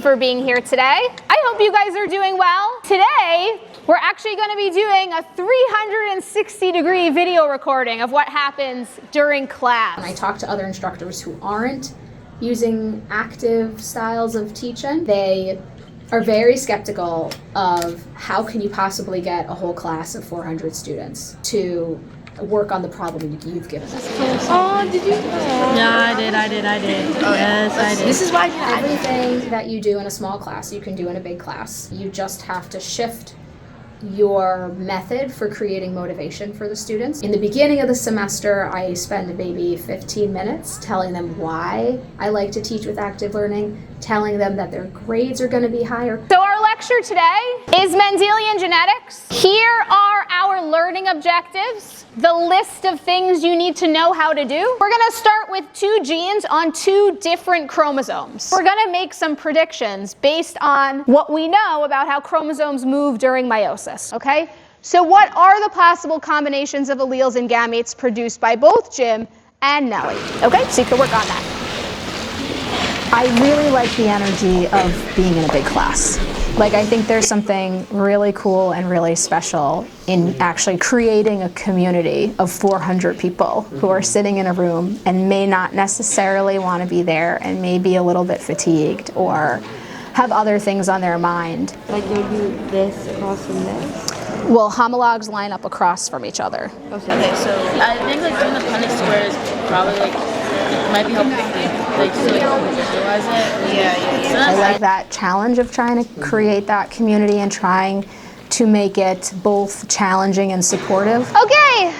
for being here today. I hope you guys are doing well. Today, we're actually going to be doing a 360-degree video recording of what happens during class. When I talk to other instructors who aren't using active styles of teaching, they are very skeptical of how can you possibly get a whole class of 400 students to work on the problem you've given us. Oh, did you? Yeah, I did. Oh, yes, I did. This is why everything that you do in a small class, you can do in a big class. You just have to shift your method for creating motivation for the students. In the beginning of the semester, I spend maybe 15 minutes telling them why I like to teach with active learning, telling them that their grades are going to be higher. So our lecture today is Mendelian genetics. Here are our learning objectives, the list of things you need to know how to do. We're going to start with 2 genes on 2 different chromosomes. We're going to make some predictions based on what we know about how chromosomes move during meiosis, okay? So what are the possible combinations of alleles and gametes produced by both Jim and Nellie? Okay, so you can work on that. I really like the energy of being in a big class. Like, I think there's something really cool and really special in actually creating a community of 400 people who are sitting in a room and may not necessarily want to be there and may be a little bit fatigued or have other things on their mind. Like you'll do this across from this? Well, homologs line up across from each other. Okay, so I think like doing the Punnett squares probably like might be helpful like so like visualize it. Yeah. So I like that challenge of trying to create that community and trying to make it both challenging and supportive. Okay,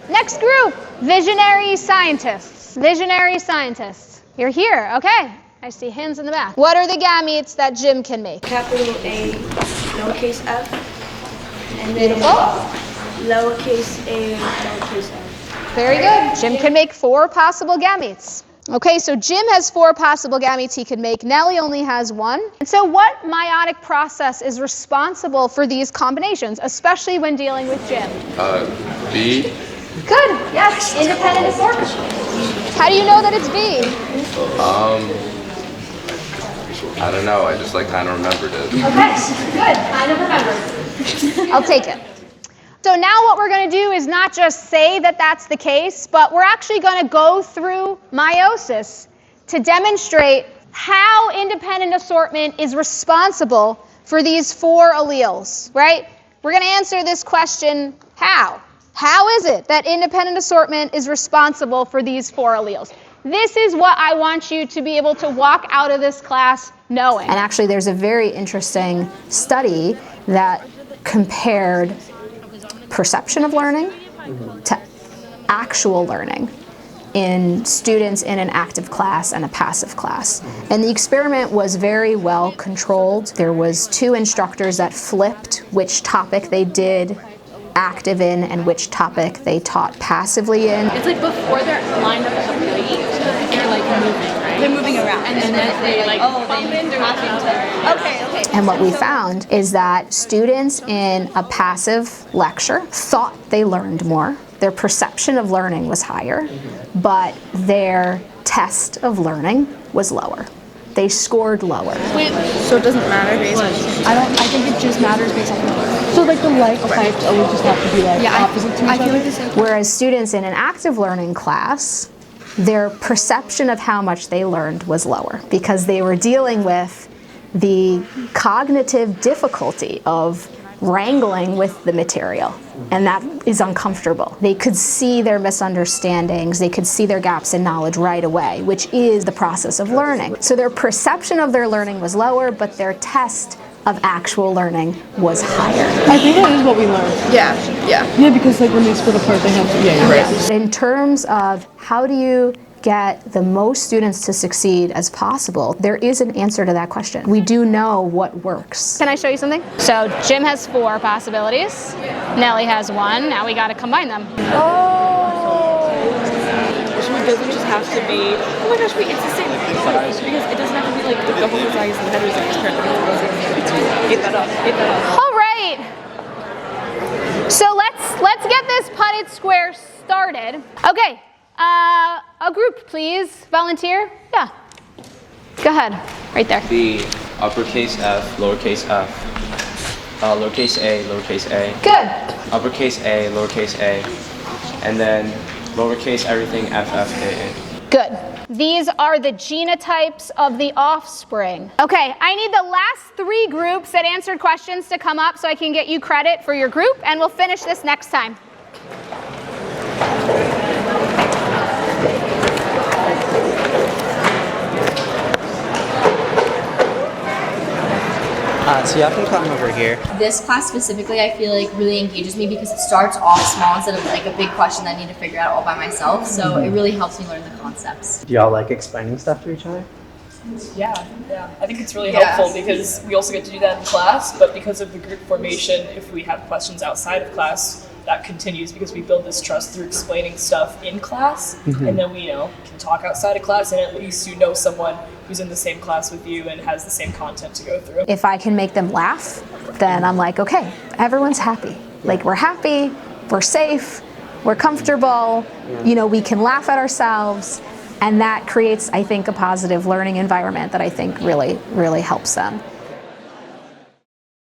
next group, visionary scientists. Visionary scientists. You're here, okay. I see hands in the back. What are the gametes that Jim can make? Capital A, lowercase f, and then lowercase a, lowercase f. Very good. Jim can make 4 possible gametes. Okay, so Jim has 4 possible gametes he could make. Nellie only has 1. And so what meiotic process is responsible for these combinations, especially when dealing with Jim? B. Good. Yes, independent assortment. How do you know that it's B? I don't know. I just like kind of remembered it. Okay, good. Kind of remembered. I'll take it. So now what we're going to do is not just say that that's the case, but we're actually going to go through meiosis to demonstrate how independent assortment is responsible for these 4 alleles, right? We're going to answer this question, how? How is it that independent assortment is responsible for these 4 alleles? This is what I want you to be able to walk out of this class knowing. And actually there's a very interesting study that compared perception of learning to actual learning in students in an active class and a passive class. And the experiment was very well controlled. There was 2 instructors that flipped which topic they did active in and which topic they taught passively in. It's like before they're lined up at the plate, they're like moving, right? They're moving around. And then they like bump into each other. Okay. And what we found is that students in a passive lecture thought they learned more. Their perception of learning was higher, but their test of learning was lower. They scored lower. Wait, so it doesn't matter based on I think it just matters based on the learning. So like the like types always just have to be like opposite to each other? I feel like the same. Whereas students in an active learning class, their perception of how much they learned was lower because they were dealing with the cognitive difficulty of wrangling with the material, and that is uncomfortable. They could see their misunderstandings, they could see their gaps in knowledge right away, which is the process of learning. So their perception of their learning was lower, but their test of actual learning was higher. I think that is what we learned. Yeah, because like when they split apart, they have to. Yeah, you're right. In terms of how do you get the most students to succeed as possible, there is an answer to that question. We do know what works. Can I show you something? So Jim has 4 possibilities. Nellie has 1. Now we got to combine them. Which one doesn't just have to be, oh my gosh, wait, it's the same. Because it doesn't have to be like the homozygous and the heterozygous currently. Get that up. All right. So let's get this Punnett square started. Okay. A group, please. Volunteer? Yeah. Go ahead. Right there. B, uppercase F, lowercase lowercase a, Good. uppercase A, lowercase a, and then lowercase everything F, F, A, A. Good. These are the genotypes of the offspring. Okay, I need the last 3 groups that answered questions to come up so I can get you credit for your group, and we'll finish this next time. So y'all can come over here. This class specifically, I feel like really engages me because it starts off small instead of like a big question that I need to figure out all by myself. So it really helps me learn the concepts. Do y'all like explaining stuff to each other? Yeah. I think it's really helpful because we also get to do that in class, but because of the group formation, if we have questions outside of class, that continues because we build this trust through explaining stuff in class, and then we, can talk outside of class, and at least you know someone who's in the same class with you and has the same content to go through. If I can make them laugh, then I'm like, okay, everyone's happy. Like, we're happy, we're safe, we're comfortable, we can laugh at ourselves, and that creates, I think, a positive learning environment that I think really, really helps them.